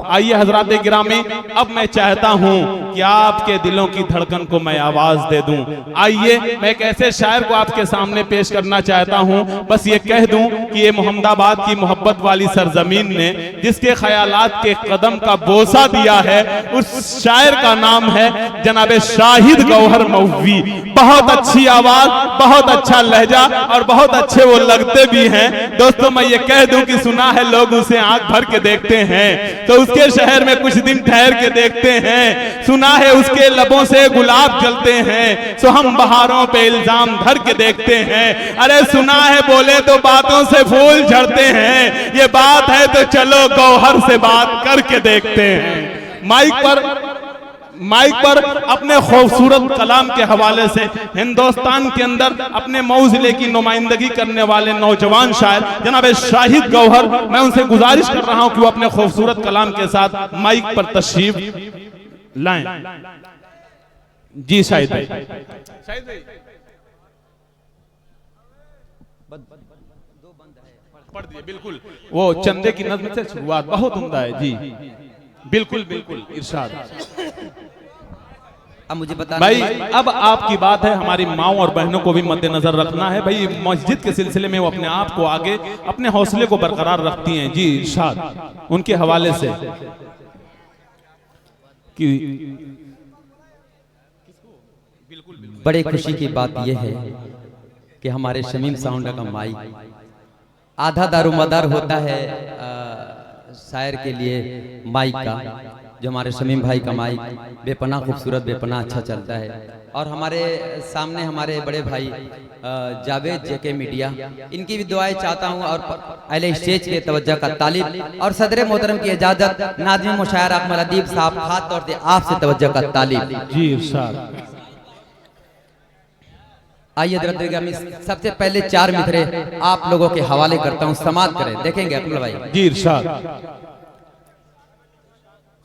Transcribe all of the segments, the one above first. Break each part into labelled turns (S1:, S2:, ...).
S1: आइए हजरात गिरामी, अब मैं चाहता हूं कि आपके दिलों की धड़कन को मैं आवाज दे दूं। आइए मैं एक ऐसे शायर को आपके सामने पेश करना चाहता हूं, बस ये कह दूं कि ये मोहम्मदाबाद की मोहब्बत वाली सरजमीन ने जिसके ख्यालात के कदम का बोसा दिया है, उस शायर का नाम है जनाबे शाहिद गौहर मौलवी। बहुत अच्छी आवाज, बहुत अच्छा लहजा और बहुत अच्छे वो लगते भी हैं। दोस्तों मैं ये कह दूं कि सुना है लोग उसे आंख भर के देखते हैं तो उसके शहर में कुछ दिन ठहर के देखते हैं। सुना है उसके लबों से गुलाब जलते हैं सो हम बहारों पे इल्जाम धर के देखते हैं। अरे सुना है बोले तो बातों से फूल झड़ते हैं, ये बात है तो चलो गौहर से बात करके देखते हैं। माइक पर अपने खूबसूरत कलाम के हवाले से हिंदुस्तान के अंदर अपने मऊ जिले की नुमाइंदगी करने वाले नौजवान शायर जनाब शाहिद गौहर, मैं उनसे गुजारिश कर रहा हूं कि वो अपने खूबसूरत कलाम के साथ माइक पर तशरीफ लाएं। जी शाहिद भाई। पढ़ दिए बिल्कुल, वो चंदे की नज़्म से शुरुआत बहुत उम्दा है। जी बिल्कुल बिल्कुल इरशाद।
S2: अब मुझे बता
S1: भाई, अब आपकी बात है, हमारी माओ और बहनों को भी मद्देनजर रखना है। भाई मस्जिद के सिलसिले में वो अपने आप को आगे, अपने हौसले को बरकरार रखती हैं। जी इरशाद उनके हवाले से कि
S2: बड़े खुशी की बात यह है कि हमारे शमीम साउंड का माइक आधा दारोमदार होता है शायर के लिए माइक का, जो हमारे शमीम भाई का माइक बेपनाह खूबसूरत, बेपनाह अच्छा चलता है। और हमारे सामने हमारे बड़े भाई जावेद जेके मीडिया, इनकी भी दुआएं चाहता हूं और अहले स्टेज के तवज्जो का तालिब और सदर मोहतरम की इजाजत नाज़िम मुशायर अकमल अदीब साहब खास तौर से आपसे तवज्जो का तालिब।
S1: जी इरशाद।
S2: आइए सबसे पहले चार मिसरे आप लोगों के हवाले करता हूं, समाप्त करें, देखेंगे अकमल भाई।
S1: जी इरशाद।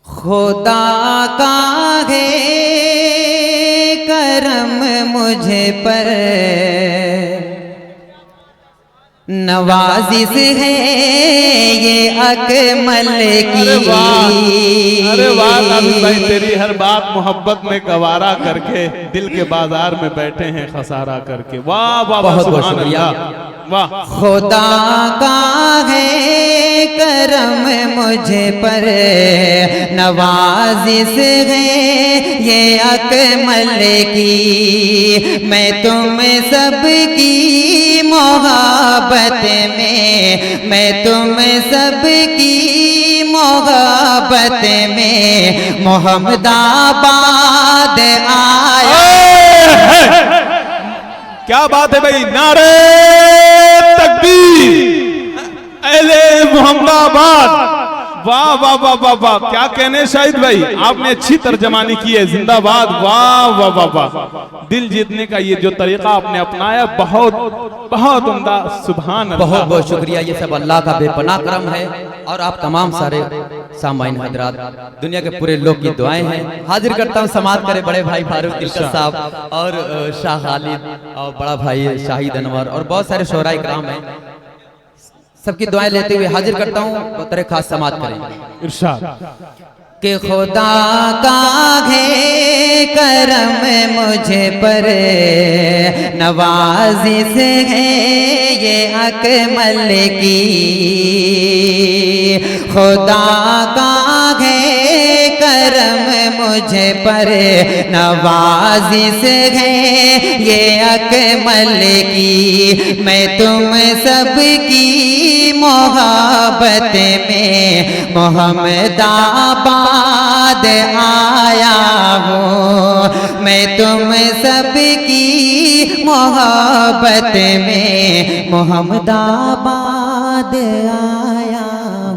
S2: खुदा का है करम मुझे पर, नवाजिश है ये अकमल की।
S1: अरे वाह नाज़िम भाई, तेरी हर बात मोहब्बत में गवारा करके दिल के बाजार में बैठे हैं खसारा करके। वाह वाह,
S2: बहुत बहुत शुक्रिया।
S1: वाह।
S2: खुदा का है करम मुझे पर, नवाजिश है ये अकमल की। मैं तुम सबकी मोहब्बत में, मैं तुम सबकी मोहब्बत में मोहम्मदाबाद आया।
S1: क्या बात है भाई, नारे तकबीर, अहले मोहम्मदाबाद। वाह वाह वाह वाह वाह, क्या कहने शाहिद भाई, आपने अच्छी तर्जमानी की है। जिंदाबाद। वाह वाह वाह वाह, दिल जीतने का ये जो तरीका आपने अपनाया बहुत बहुत उम्दा। सुभान अल्लाह।
S2: बहुत बहुत शुक्रिया, ये सब अल्लाह का बेपनाह करम है और आप तमाम सारे सामाइन हजरात, दुनिया के पूरे लोग की दुआएं हैं। हाजिर करता हूँ समाप्त करे बड़े भाई फारूक तिलकत साहब और शाह खालिद और बड़ा भाई शाहिद अनवर और बहुत सारे शोहराए इकराम हैं, सबकी दुआएं लेते हुए हाजिर करता हूँ, तरह खास समाप्त करें।
S1: इरशाद।
S2: कि खुदा का है करम मुझे पर, नवाजिश है ये अकमल की। खुदा का है करम मुझे पर, नवाजिश है ये अकमल की। मैं तुम सबकी मोहब्बत में मोहम्मदाबाद आया हूँ। मैं तुम सबकी मोहब्बत में मोहम्मदाबाद आया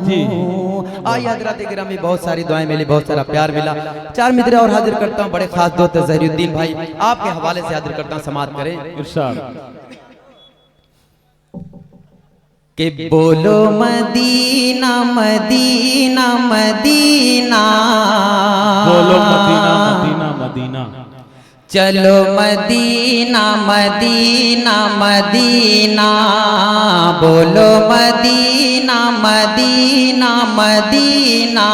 S2: हूँ। आइए हज़रात गिरामी, बहुत सारी दुआएं मिली, बहुत सारा प्यार मिला। चार मित्र और हाजिर करता हूँ, बड़े खास दोस्त ज़हीरुद्दीन भाई, आपके हवाले से हाजिर करता हूँ, समाप्त करें।
S1: इरशाद।
S2: कि बोलो मदीना मदीना मदीना,
S1: बोलो मदीना मदीना मदीना।
S2: चलो मदीना मदीना मदीना, बोलो मदीना मदीना मदीना,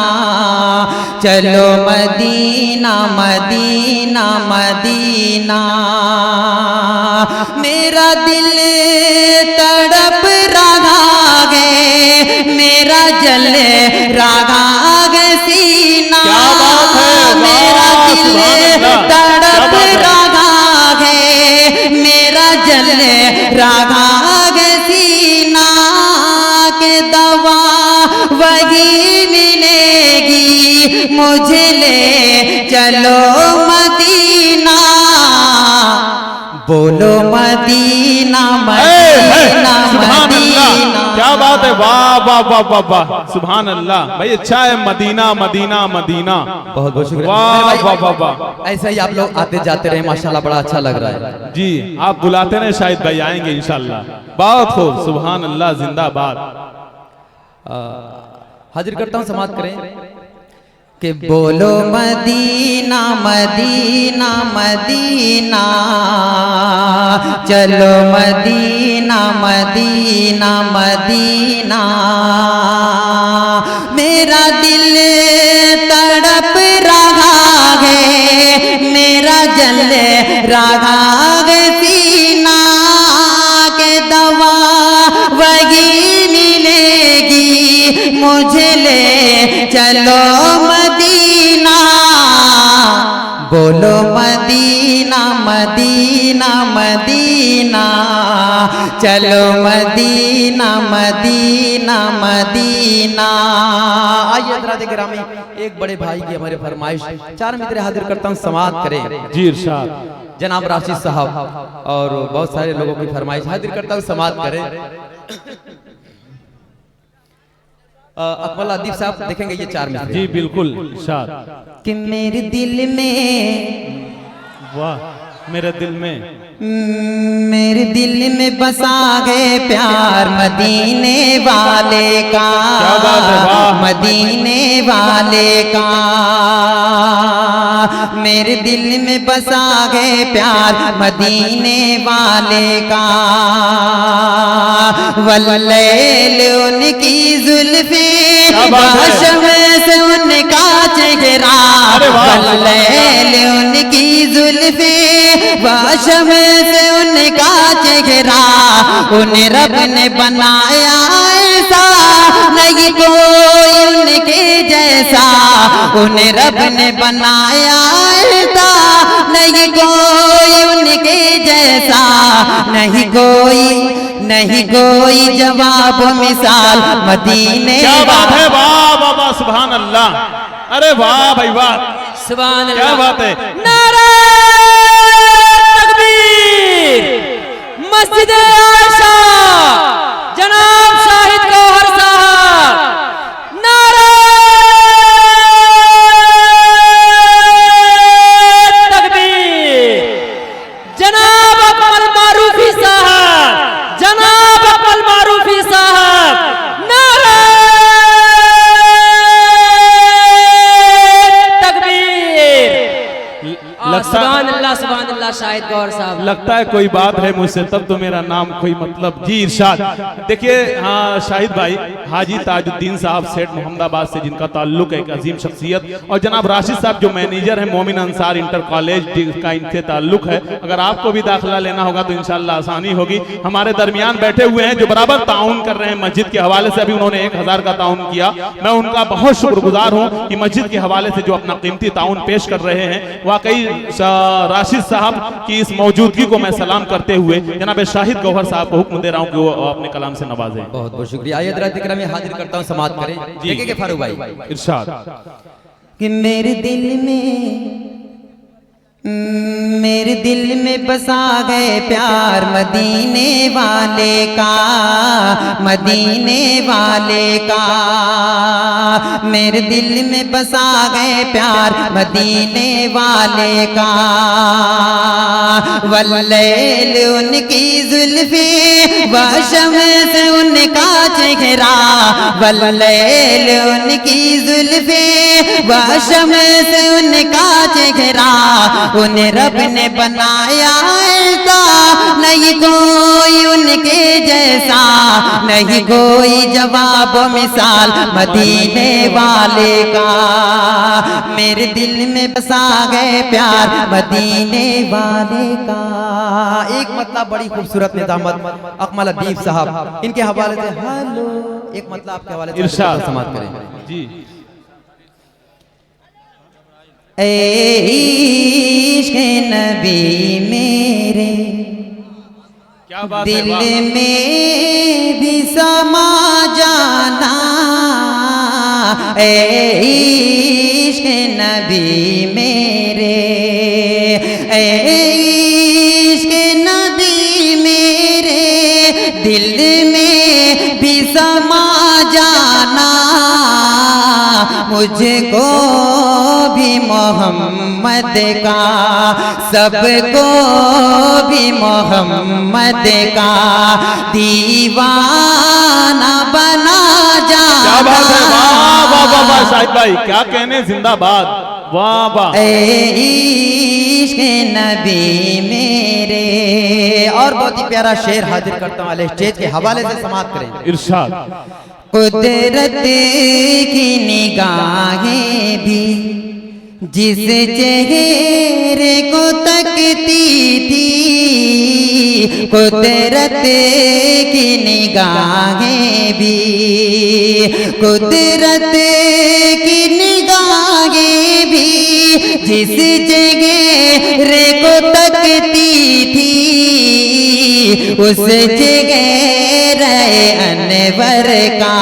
S2: चलो मदीना मदीना मदीना। मेरा दिल तड़प रहा है, मेरा जल रहा है सीना, मेरा दिल तड़प रहा है, मेरा जल रहा है सीना, के दवा वही मिलेगी, मुझे ले चलो मदीना, बोलो मदीना मदीना मदीना।
S1: क्या बात है, वाह वाह वाह वाह वाह, सुभान अल्लाह भाई, अच्छा है मदीना मदीना मदीना।
S2: बहुत बहुत शुक्रिया,
S1: वाह वाह वाह वाह।
S2: ऐसा ही आप लोग आते जाते रहे, माशाल्लाह बड़ा अच्छा लग रहा है
S1: जी। आप बुलाते रहे, शायद भाई आएंगे इंशाल्लाह। बहुत खूब, सुभान अल्लाह, जिंदाबाद।
S2: हाजिर करता हूँ, समाप्त करें कि बोलो मदीना मदीना मदीना, चलो मदीना मदीना मदीना। मेरा दिल तड़प रहा है, मेरा जल रहा है सीना, के दवा वही मिलेगी, मुझे ले चलो मदीना, बोलो मदीना मदीना मदीना, चलो मदीना मदीना मदीना। आइए हज़रात गिरामी, एक बड़े भाई की हमारे फरमाइश, चार मित्र हाजिर करता हूँ, समाप्त करें
S1: जी इरशाद।
S2: जनाब राशिद साहब और बहुत सारे लोगों की फरमाइश हाजिर करता हूँ, समाप्त करें। अकमल अदीब साहब देखेंगे ये चार मित्र।
S1: जी बिल्कुल इरशाद।
S2: कि मेरे दिल में,
S1: वाह, मेरे दिल में,
S2: मेरे दिल में बसा गए प्यार मदीने वाले का,
S1: क्या बात है, वाह।
S2: मदीने वाले का, मेरे दिल में बसा गए प्यार मदीने वाले का, वल्लैल उनकी जुल्फे, बाशम से उनका चेहरा, वल्लैल उनकी जुल्फे, बाशम से उनका चेहरा, उन्हें रब ने बनाया ऐसा, नहीं कोई उनके जैसा, उन्हें रब ने बनाया ऐसा, नहीं कोई उनके जैसा, नहीं कोई जवाब मिसाल मदीने।
S1: क्या बात है, वाह वाह वाह, सुभान अल्लाह, अरे वाह भाई वाह,
S2: सुभान अल्लाह,
S1: क्या बात है।
S2: नारे तकबीर, मस्जिद आयशा, जनाब शाहिद गौहर साहब, नारे तकबीर, जनाब अकमल मारूफी साहब, जनाब अकमल मारूफी साहब, नारे तकबीर। सुभान अल्लाह शाहिद गौहर साहब।
S1: लगता है कोई बात है मुझसे, तब तो मेरा नाम कोई मतलब। जी इरशाद। देखिए हाँ शाहिद भाई, हाजी ताजुद्दीन साहब सेठ मोहम्मदाबाद से जिनका ताल्लुक है, एक अजीम शख्सियत, और जनाब राशिद साहब जो मैनेजर हैं मोमिन अंसार इंटर कॉलेज का इनसे ताल्लुक है। अगर आपको भी दाखिला लेना होगा तो इंशाल्लाह आसानी होगी। हमारे दरमियान बैठे हुए हैं जो बराबर ताउन कर रहे हैं मस्जिद के हवाले से। अभी उन्होंने 1000 का ताउन किया, मैं उनका बहुत शुक्रगुजार हूँ कि मस्जिद के हवाले से जो अपना कीमती ताउन पेश कर रहे हैं। वाकई राशिद साहब की इस मौजूदगी को मैं सलाम करते हुए जनाब शाहिद गौहर साहब को हुक्म दे रहा हूँ कि वो अपने कलाम से नवाजें।
S2: बहुत बहुत शुक्रिया। आइए हज़रात इकराम में हाजिर करता हूँ, समाअत करें। देखिए फारूक भाई
S1: इरशाद
S2: कि मेरे दिल में बसा गए प्यार मदीने वाले का, मदीने वाले का। मेरे दिल में बसा गए प्यार मदीने वाले का। वल्लैल उनकी जुल्फे व शम्स उनका चेहरा, वल्लैल उनकी जुल्फे व शम्स उनका चेहरा, उन्हें रब ने बनाया ऐसा नहीं कोई उनके जैसा, नहीं कोई जवाब मिसाल मदीने वाले का। मेरे दिल में बसा गए प्यार मदीने वाले का। एक मतलब बड़ी खूबसूरत निजामत अकमल अदीब साहब, इनके हवाले से हेलो एक मतलब आपके हवाले से
S1: इरशाद
S2: समाप्त करें
S1: जी।
S2: इश्क़ नबी मेरे
S1: क्या बात
S2: दिल
S1: है, वाह।
S2: में भी समा जाना, इश्क़ नबी मेरे, इश्क़ नबी मेरे दिल में भी समा जाना, मुझको भी मोहम्मद का, सबको भी मोहम्मद का दीवाना बना जाना।
S1: क्या बात है, वाह वाह वाह वाह शाहिद भाई, क्या कहने, जिंदाबाद, वाह वाह।
S2: इश्क़ नबी मेरे। और बहुत ही प्यारा शेर हाजिर करता हूँ वाले स्टेज के हवाले से समाप्त करें।
S1: इरशाद।
S2: कुदरत की निगाहें भी जिस चेहरे को तकती थी, कुदरत की निगाहें भी, कुदरत की निगाहें भी जिस चेहरे को तकती थी, उस चेहरे अनवर का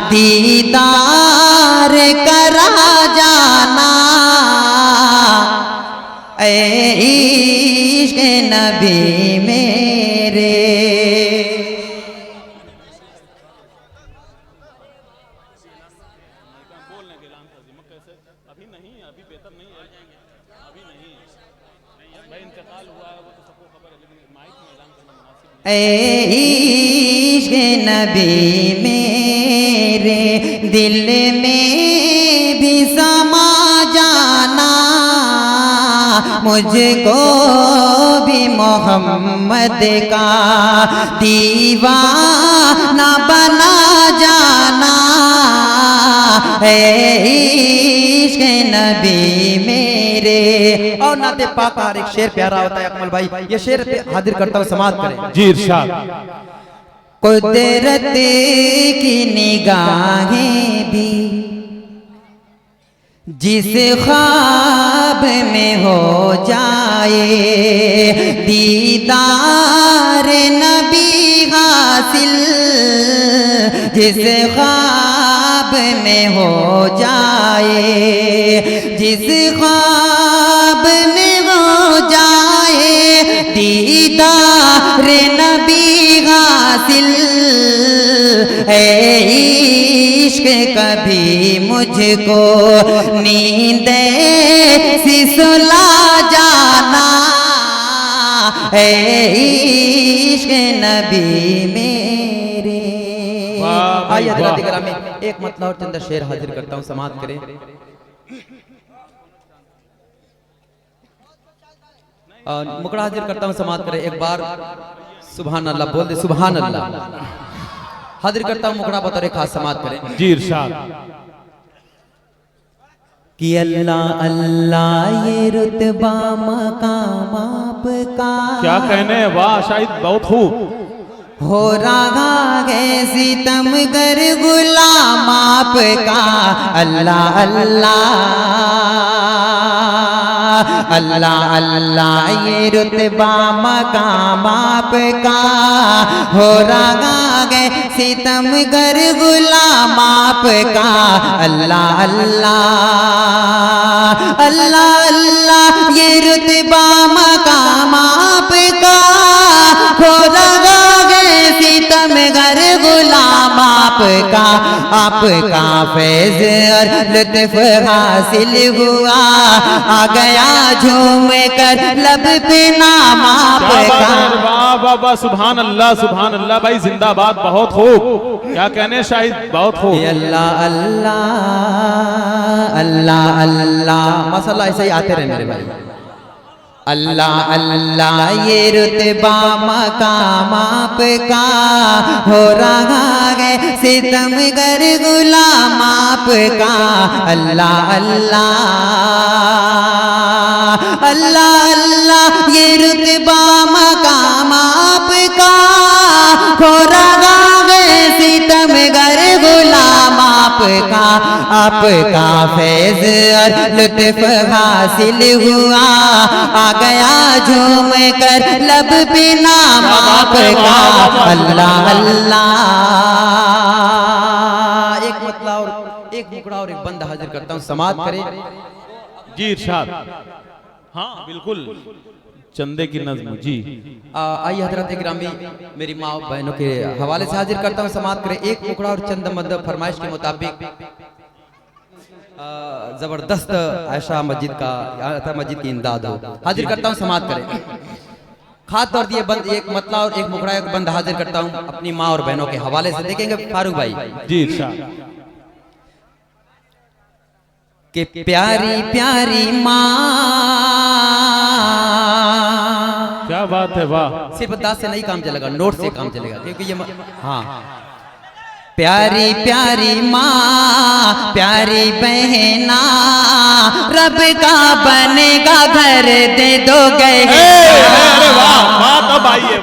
S2: दीदार करा जाना, इश्क़ नबी मेरे। इश्क़ नबी मेरे दिल में भी समा जाना, मुझको भी मोहम्मद का दीवाना बना जाना, इश्क़ नबी मेरे। और नाते पाक का हर एक शेर प्यारा होता है अकमल भाई, ये शेर हाजिर करता हूँ समाप्त करें
S1: जी। इरशाद।
S2: कुदरत की निगाहें भी जिस ख्वाब में हो जाए, दीदार नबी हासिल जिस ख्वाब में हो जाए, जिस ख्वाब में हो जाए, दीदार नबी हासिल, इश्क कभी मुझको नींद से सुला जाना, इश्क नबी मेरे। आइए हज़रात इकराम, एक मतलब और चंद शेर हाजिर करता हूँ, समाप्त करें। मुकड़ा हाजिर करता हूँ, समाप्त करें। एक बार सुभान अल्लाह बोल दे, सुभान अल्लाह। हाजिर करता हूँ मुकड़ा बतौर एक खास समाप्त करें
S1: जी। इरशाद।
S2: कि अल्लाह अल्लाह ये रुतबा मकाम आपका,
S1: क्या कहने, वाह शाहिद, बहुत खूब।
S2: हो रहा है सितमगर गुलाम आपका, अल्लाह अल्लाह अल्लाह अल्लाह ये रुतबा मकाम आपका, हो रहा है सितमगर गुलाम आपका, अल्लाह अल्लाह अल्लाह अल्लाह ये रुतबा मकाम आपका, हो रहा है सितमगर गुलाम आपका फैज और लुत्फ हासिल हुआ, आ गया झूम कर लब पे नाम आपका।
S1: वाह वाह वाह, सुभान अल्लाह सुभान अल्लाह। भाई जिंदाबाद, बहुत खूब, क्या कहने शाहिद, बहुत खूब।
S2: अल्लाह अल्लाह अल्लाह अल्लाह, माशाल्लाह ऐसे ही आते रहे मेरे भाई। अल्लाह अल्लाह ये रुतबा मकाम आपका, हो रहा है सितमगर गुलाम आपका। अल्लाह अल्लाह अल्लाह अल्लाह ये रुतबा मकाम आपका, हो रहा है सितमगर गुलाम आपका। आपका फैज और लुत्फ हासिल हुआ, आ गया झूम कर लब पे नाम आपका। अल्लाह अल्लाह। एक मतला और एक मुकड़ा और एक बंद हाजिर करता हूँ, समाअत करें।
S1: जी इरशाद। हाँ बिल्कुल, चंदे की नज़्म जी।
S2: आइए हजरत इकरामी, मेरी माँ और बहनों के हवाले से हाजिर करता हूँ, समाअत करें। एक मुकड़ा और चंद मद फरमाइश के मुताबिक जबरदस्त आयशा मस्जिद की इमदाद हो, हाजिर करता हूँ, समाअत करें। खास तौर दिए बंद एक मतला और एक मुकड़ा एक बंद हाजिर करता हूँ अपनी माँ और बहनों के हवाले से। देखेंगे फारूक भाई
S1: जी इरशाद।
S2: कि प्यारी प्यारी माँ,
S1: क्या बात है, वाह।
S2: सिर्फ दास से नहीं काम चलेगा, नोट से काम चलेगा, क्योंकि ये हाँ। प्यारी प्यारी माँ प्यारी बहना, रब का बनेगा घर दे दो गए।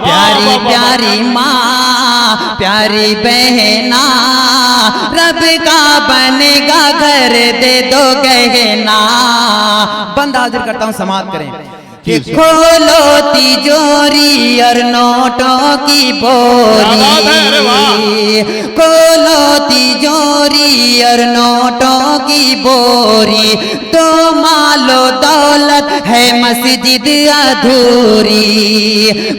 S2: प्यारी प्यारी माँ प्यारी बहना, रब का बनेगा घर दे दो गहना। बंद हाजिर करता हूँ, समाअत करें। कि खोलो तिजोरी और नोटों की बोरी, खोलो तिजोरी और नोटों की बोरी, तो मालो दौलत है मस्जिद अधूरी,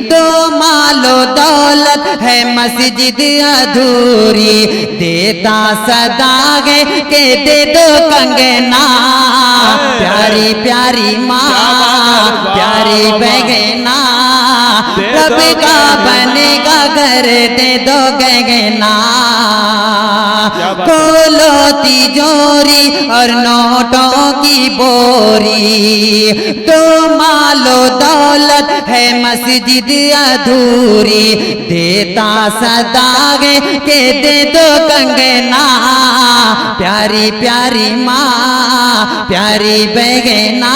S2: तो मालो दौलत है मस्जिद अधूरी। देता सदा है के दे दो कंगना, प्यारी प्यारी माँ प्यारी बहना, रब का बनेगा घर दे दो गहना। खोलो तिजोरी और नोटों की बोरी, तो मालो दौलत है मस्जिद अधूरी। देता सदा है के दे दो कंगना, प्यारी प्यारी माँ प्यारी बहना,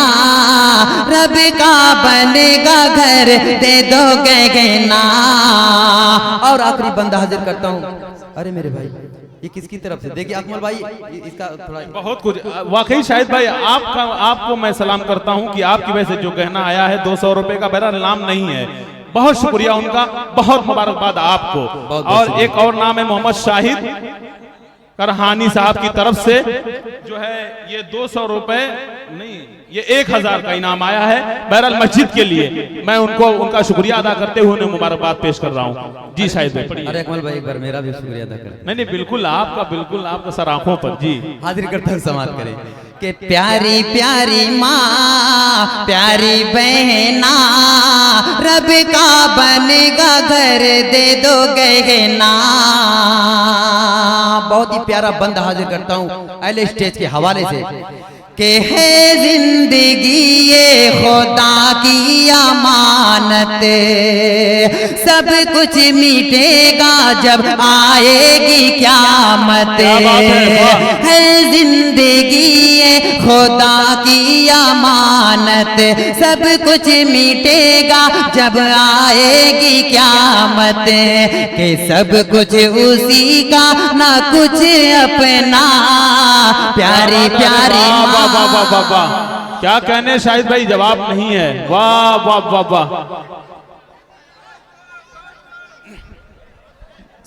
S2: रब का बनेगा घर दे दो गहना। और आखिरी बंदा हाजिर करता हूँ। अरे मेरे भाई ये किसकी तरफ से? देखिए अकमल भाई इसका थोड़ा
S1: बहुत कुछ वाकई शाहिद भाई, आपको मैं सलाम करता हूं कि आपकी वजह से जो गहना आया है 200 रुपए का, मेरा नाम नहीं है, बहुत शुक्रिया उनका, बहुत मुबारकबाद आपको। और एक और नाम है मोहम्मद शाहिद करहानी साहब की तरफ से जो है ये 200 रुपए नहीं, ये 1000 का इनाम आया है बहरहाल मस्जिद के लिए। मैं उनको उनका शुक्रिया अदा करते हुए उन्हें मुबारकबाद पेश कर रहा हूँ। जी शाहिद भाई।
S2: अरे अकमल भाई एक बार मेरा भी शुक्रिया अदा करें।
S1: नहीं बिल्कुल आपका सर आंखों पर। जी
S2: हाजिर करता हूँ, समाअत करें। कि प्यारी प्यारी माँ प्यारी बहना, रब का बनेगा घर दे दो गहना। बहुत ही प्यारा बंद हाजिर करता हूँ अहले स्टेज के हवाले से। कि है जिंदगी ये खुदा की अमानत, सब कुछ मिटेगा जब आएगी क़यामत। है जिंदगी ये खुदा की अमानत, सब कुछ मिटेगा जब आएगी क़यामत। कि सब कुछ उसी का ना कुछ अपना, प्यारी प्यारी माँ।
S1: वाह वाह वाह वाह, क्या कहने शाहिद भाई, जवाब नहीं है। वाह वाह वाह वाह,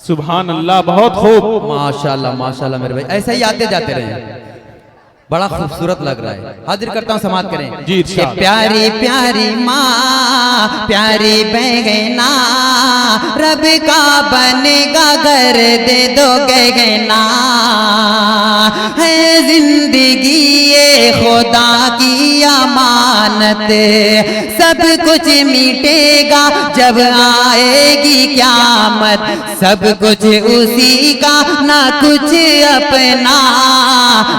S1: सुभान अल्लाह, बहुत खूब,
S2: माशाल्लाह माशाल्लाह मेरे भाई, ऐसे ही आते जाते रहे। बड़ा खूबसूरत लग रहा है। हाजिर करता हूँ, समाप्त करें
S1: जी।
S2: कि प्यारी प्यारी माँ प्यारी बहना, रब का बनेगा घर दे दो गहना, है जिंदगी ये खुदा की अमानत, सब कुछ मिटेगा जब आएगी क़यामत, सब कुछ उसी का ना कुछ अपना,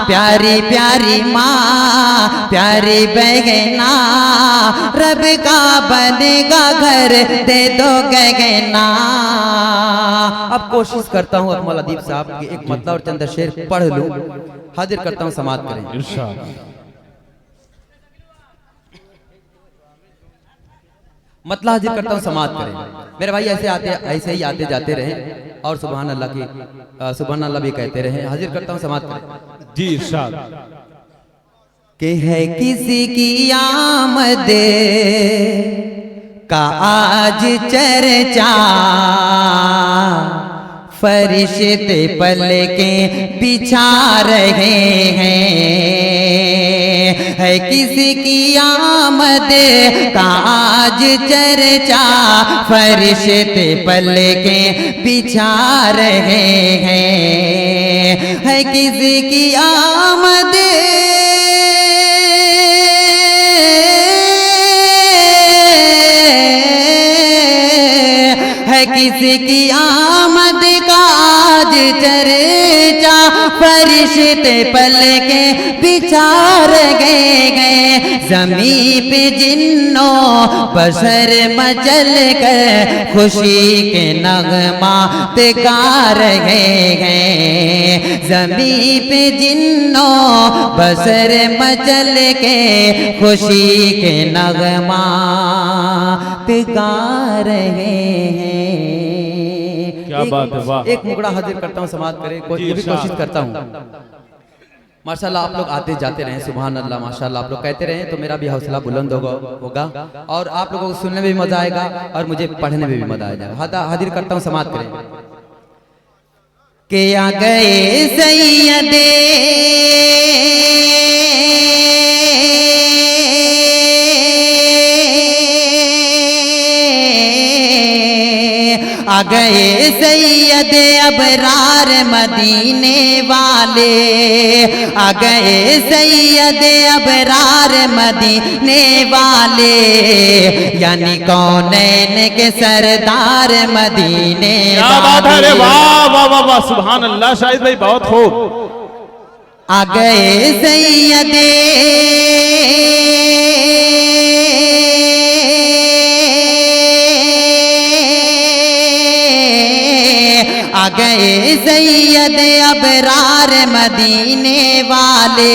S2: प्यारी प्यारी माँ प्यारी बहना, रब का बनेगा घर दे दो गहना। अब कोशिश करता हूँ अकमल अदीब साहब की एक मतलब और चंद शेर पढ़ लूं। हाजिर करता हूँ, समाप्त करें। मतलब हाजिर करता हूँ, समाप्त करें। मेरे भाई ऐसे ही आते जाते रहे और सुभान अल्लाह की सुभान अल्लाह भी कहते रहे। हाजिर करता हूँ, समाप्त करें।
S1: जी इरशाद।
S2: कि है किसी की आमद का आज चर्चा, फरिश्ते पलके बिछा रहे हैं, है किसी की आमद का आज चर्चा, फरिश्ते पलके बिछा रहे हैं, है किसी की आमद किसी की आमद का आज चर्चा, फरिश्ते पलके बिछा गए, ज़मीं पे जिन्नों बशर मचल कर खुशी के नगमात गा रहे हैं, ज़मीं पे जिन्नों बशर मचल के खुशी के नगमात गा रहे हैं।
S1: क्या बात है, वाह।
S2: एक मुकड़ा हाजिर करता हूँ, समाप्त करें। ये भी कोशिश करता हूँ। माशाल्लाह आप लोग आते जाते रहे, सुभान अल्लाह, माशाल्लाह आप लोग कहते रहे तो मेरा भी हौसला बुलंद होगा और आप लोगों को सुनने में भी मजा आएगा और मुझे पढ़ने में भी मजा आएगा। हाजिर करता हूँ, समाप्त करें। के आ गए सैयदे आ गए सैयद अबरार मदीने वाले, आ गए सैयद अबरार मदीने वाले, यानी कौनैन के सरदार मदीने वाले।
S1: वाह वाह वाह वाह, सुभान अल्लाह। शाहिद भाई बहुत खूब।
S2: आ गए सैयदे आ गए सैयद अबरार मदीने वाले,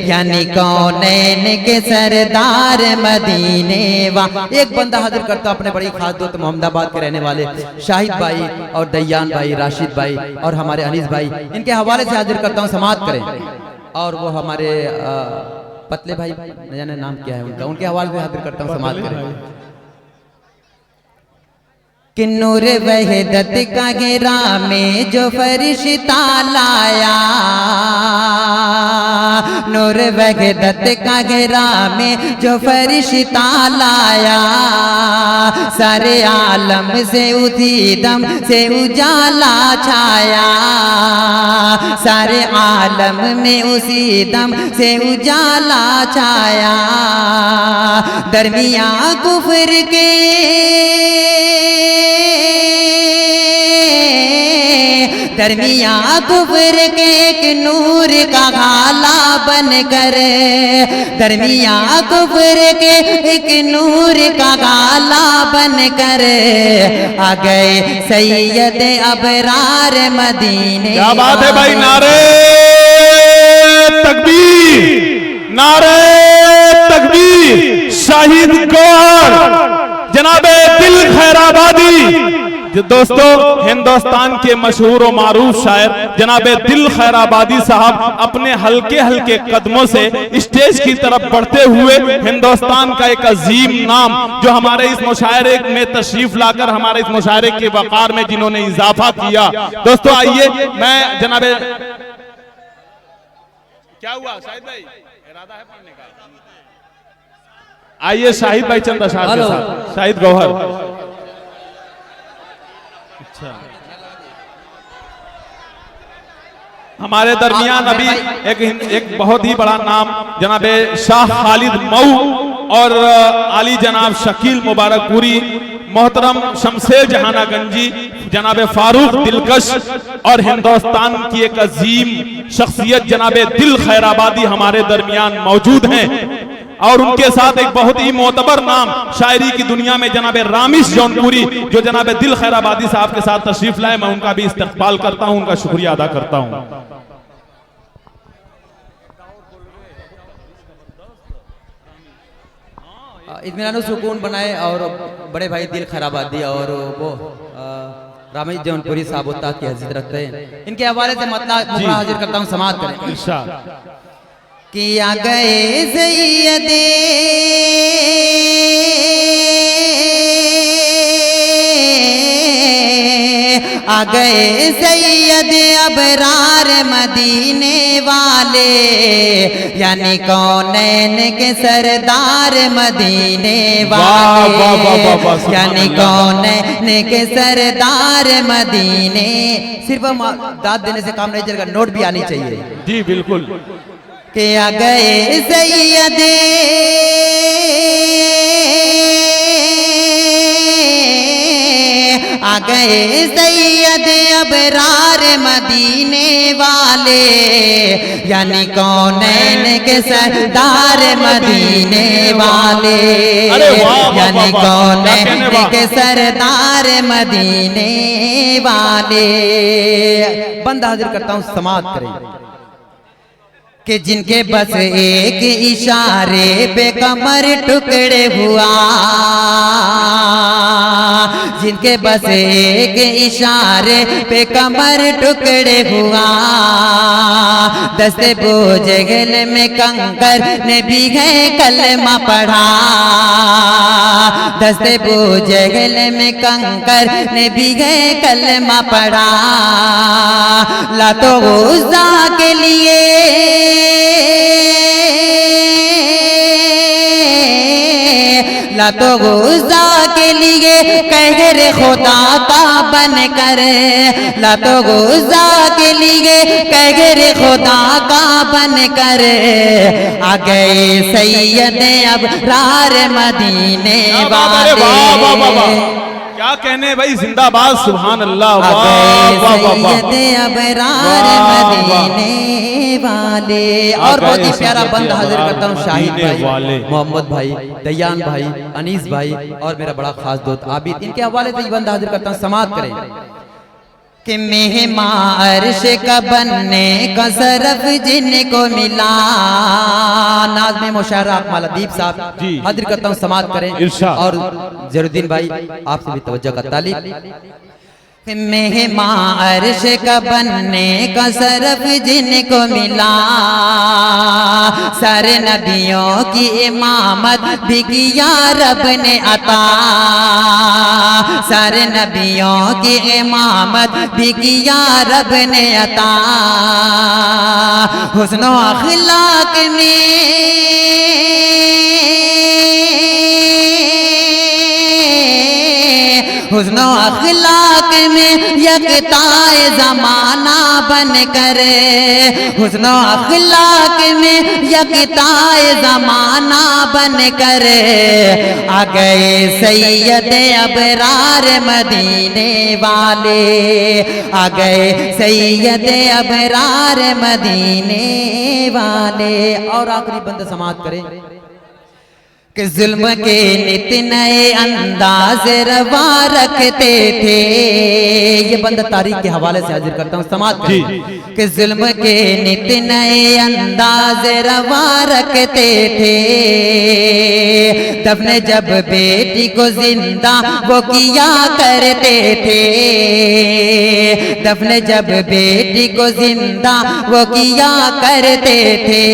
S2: यानी कौनैन के सरदार मदीने वाले। एक बंदा हाजिर करता अपने बड़ी खास दोस्त मोहम्मदाबाद के रहने वाले शाहिद भाई और दयान भाई, राशिद भाई और हमारे अनीस भाई, इनके हवाले से हाजिर करता हूँ, समाप्त करें। और वो हमारे पतले भाई, न जाने नाम क्या है उनका, उनके हवाले से हाजिर करता हूँ, समाप्त करें। कि नूर वहदत का घेरा में जो फरिश्ता लाया, नूर वहदत का घेरा में जो फरिश्ता लाया, सारे आलम से उसी दम से उजाला छाया, सारे आलम में उसी दम से उजाला छाया, दरमिया कुफ्र के दरमिया कुफ्र के एक नूर का गाला बनकर, दरमिया कुफ्र के एक नूर का गाला बनकर, आ गए सैयद अबरार मदीने।
S1: क्या बात है भाई, नारे तकबीर, नारे तकबीर। शाहिद गौर जनाबे दिल खैराबादी। दोस्तों, हिंदुस्तान के मशहूर और मारूफ शायर जनाबे दिल खैराबादी साहब अपने हल्के हल्के कदमों से स्टेज की तरफ बढ़ते हुए हिंदुस्तान का एक अजीम नाम जो हमारे इस मुशायरे में तशरीफ लाकर हमारे इस मुशायरे के वकार में जिन्होंने इजाफा किया। दोस्तों आइए, मैं जनाबे क्या हुआ शाहिद भाई, इरादा है पढ़ने का? आइए शाहिद भाई चंद अशार के साथ, शाहिद गौहर। अच्छा, हमारे दरमियान अभी एक बहुत ही बड़ा नाम जनाब शाह खालिद मऊ और आली जनाब शकील मुबारकपुरी, मोहतरम शमशेर जहाना गंजी, जनाब फारूक दिलकश और हिंदुस्तान की एक अजीम शख्सियत जनाब दिल खैराबादी हमारे दरमियान मौजूद हैं। और उनके साथ एक बहुत ही मोतबर नाम शायरी की दुनिया में जनाब रामिश जौनपुरी, जो जनाब दिल खैराबादी साहब के साथ तशरीफ लाए, मैं उनका भी इस्तकबाल करता हूं, उनका शुक्रिया अदा करता हूं।
S2: इत्मीनान सुकून बनाए और बड़े भाई दिल खैराबादी और वो रामेश जौनपुरी साहब उस्ताद की हज़रत रखते हैं, इनके हवाले से मतलब हाजिर करता हूँ, समाअत करें किया गए सैयदे आ गए सैयद अबरार मदीने वाले, यानी कौनैन के सरदार मदीने वाले, यानी कौनैन के सरदार मदीने। सिर्फ दाद देने से काम नहीं चलेगा, नोट भी आनी चाहिए।
S1: जी बिल्कुल।
S2: कि आ गए सैयदे आ गए सैयद अबरार मदीने वाले, यानी कौनैन के सरदार मदीने वाले, यानी कौनैन के सरदार मदीने वाले। बंद हाजिर करता हूँ, समाअत करें कि जिनके बस एक इशारे पे कमर टुकड़े हुआ, जिनके बस एक इशारे पे कमर टुकड़े हुआ, दस्ते बोझगल में कंकर ने भी है कलमा पढ़ा, दस्ते बोझगल में कंकर ने भी है कलमा पढ़ा। लातो उज़्ज़ा के लिए लातो उज़्ज़ा के लिए कहर खुदा का बन कर, लातो उज़्ज़ा के लिए कहर खुदा का बन कर, आ गए सैयद अबरार मदीने वाले।
S1: क्या कहने भाई, जिंदाबाद, सुभान अल्लाह।
S2: सैयद अबरार मदीने वाले। और बहुत ही प्यारा बंद हाजिर करता हूँ, शाहिद भाई, मोहम्मद भाई, दयान भाई, अनीस भाई और मेरा बड़ा खास दोस्त आबिद, इनके हवाले से बंद हाजिर करता हूँ, समाअत करें कि मेहमान अर्श का बनने का शरफ जिनको मिला। नाज़्म मुशायरा अकमल अदीब साहब हाजिर करता हूँ, समाअत करें। और जरुद्दीन भाई आपसे भी तवज्जो का तालीब। मेहमान अर्श का बनने का शरफ जिनको मिला, सारे नबियों की इमामत भी किया रब ने अता, सारे नबियों की इमामत भी किया रब ने अता। हुस्न अखलाक में हुस्न अखलाक में यकताए ज़माना बन कर, हुस्न अखलाक में यकताए ज़माना बन कर, आ गए सैयद अबरार मदीने वाले, आ गए सैयद अबरार मदीने वाले। और आखिरी बंद समाअत करें कि जुल्म के नित नए अंदाज रवा रखते थे। ये बंद तारीख के हवाले से हाजिर करता हूँ, समाअत करें कि जुल्म के नित नए अंदाज रवा रखते थे। दफने जब बेटी को जिंदा वो किया करते थे, दफने जब बेटी को जिंदा वो किया करते थे।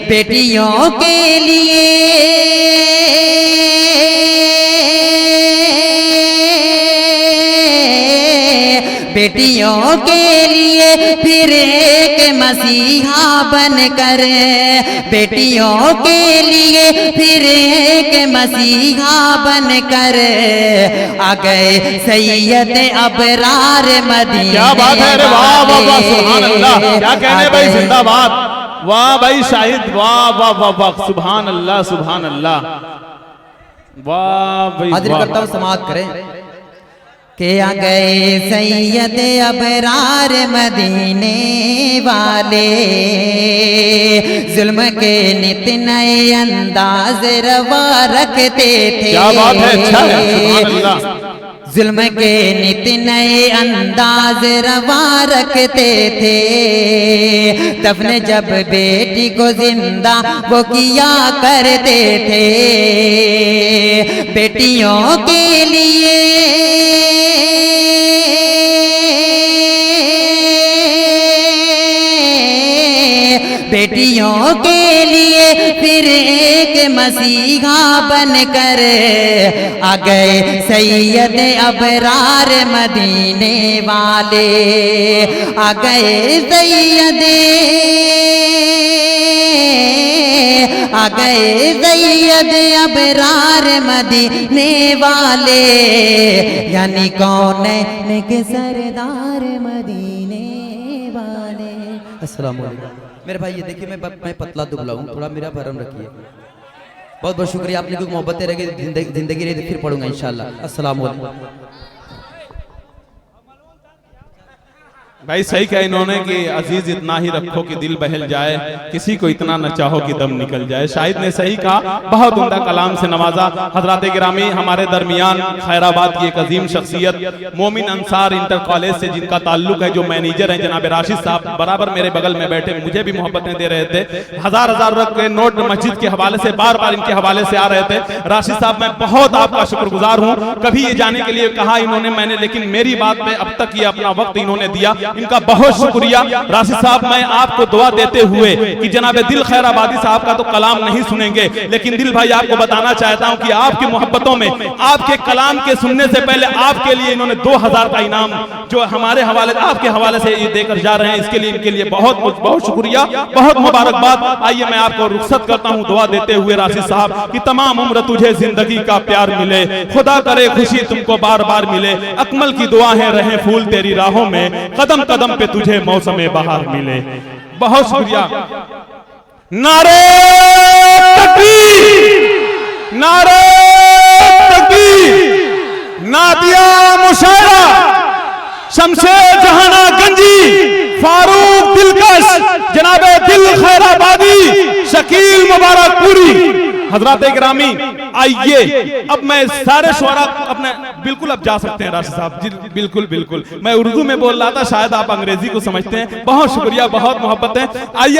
S2: बेटियों के लिए बेटियों के लिए फिर एक मसीहा बनकर, बेटियों के लिए फिर एक मसीहा बनकर आ गए सैयद अबरार मदीने।
S1: क्या बात है, अरे वाह वाह वाह, सुभान अल्लाह, क्या कहने भाई, जिंदाबाद, वाह भाई शाहिद, वाह वाह वाह वाह, सुभान अल्लाह सुभान अल्लाह, वाह भाई।
S2: हाजिर करता हूँ, समाअत करें के आ गए सैयद अबरार मदीने वाले, जुल्म के नित नए अंदाज रवा रखते थे।
S1: क्या बात है, अच्छा है, सुभान अल्लाह।
S2: जुल्म के नित नए अंदाज रवा रखते थे, दफन जब बेटी को जिंदा वो किया करते थे। बेटियों के लिए बेटियों के लिए फिर एक मसीहा बनकर आ गए सैयद अबरार मदीने वाले, आ गए सैयद, आ गए सैयद अबरार मदीने वाले, यानी कौन है के सरदार मदीने वाले। अस्सलाम वालेकुम मेरे भाई, ये देखिए मैं पतला दुबला हूँ, थोड़ा मेरा भरम रखिए। बहुत बहुत शुक्रिया, आपने कोई मोहब्बतें रह गई, जिंदगी रही फिर पढ़ूंगा इंशाल्लाह। अस्सलाम वालेकुम।
S1: भाई सही कहा इन्होंने कि अजीज इतना ही रखो कि दिल बहल जाए, किसी को इतना न चाहो कि दम निकल जाए। शाहिद ने सही कहा, बहुत उम्दा कलाम से नवाजा। हजरात गिरामी, हमारे दरमियान खैराबाद की एक अजीम शख्सियत मोमिन अंसार इंटर कॉलेज से जिनका ताल्लुक है, जो मैनेजर हैं जनाब राशिद साहब, बराबर मेरे बगल में बैठे मुझे भी मोहब्बतें दे रहे थे। हजार हजार रख के नोट मस्जिद के हवाले से बार बार इनके हवाले से आ रहे थे। राशिद साहब मैं बहुत आपका शुक्रगुजार हूँ, कभी ये जाने के लिए कहा इन्होंने मैंने, लेकिन मेरी बात में अब तक ये अपना वक्त इन्होंने दिया, इनका बहुत शुक्रिया। राशिद साहब मैं आपको दुआ देते हुए कि जनाब दिल खैराबादी साहब का तो कलाम नहीं सुनेंगे, लेकिन दिल भाई आपको बताना चाहता हूं कि आपकी मोहब्बतों में आपके कलाम के सुनने से पहले आपके लिए इन्होंने 2000 का इनाम जो हमारे हवाले आपके हवाले से ये देकर जा रहे हैं, इसके लिए इनके लिए बहुत बहुत शुक्रिया, बहुत मुबारकबाद। आइए मैं आपको रुखसत करता हूं दुआ देते हुए राशिद साहब कि तमाम उम्र तुझे जिंदगी का प्यार मिले, खुदा करे खुशी तुमको बार बार मिले, अकमल की दुआ है रहे फूल तेरी राहों में, कदम कदम पे तुझे मौसमे बहार मिले। बहुत शुक्रिया। नारे तकबीर, नारे तकबीर, नादिया मुशायरा, शमशेर जहाना गंजी, फारूक दिलकश, जनाबे दिल खैराबादी, शकील मुबारकपुरी। हजरात गिरामी आइए, अब मैं सारे शुरा अपने बिल्कुल अब जा सकते हैं राशिद साहब जी, बिल्कुल बिल्कुल। मैं उर्दू में बोल रहा था, शायद आप अंग्रेजी को समझते हैं। बहुत शुक्रिया, बहुत मोहब्बत है। आइए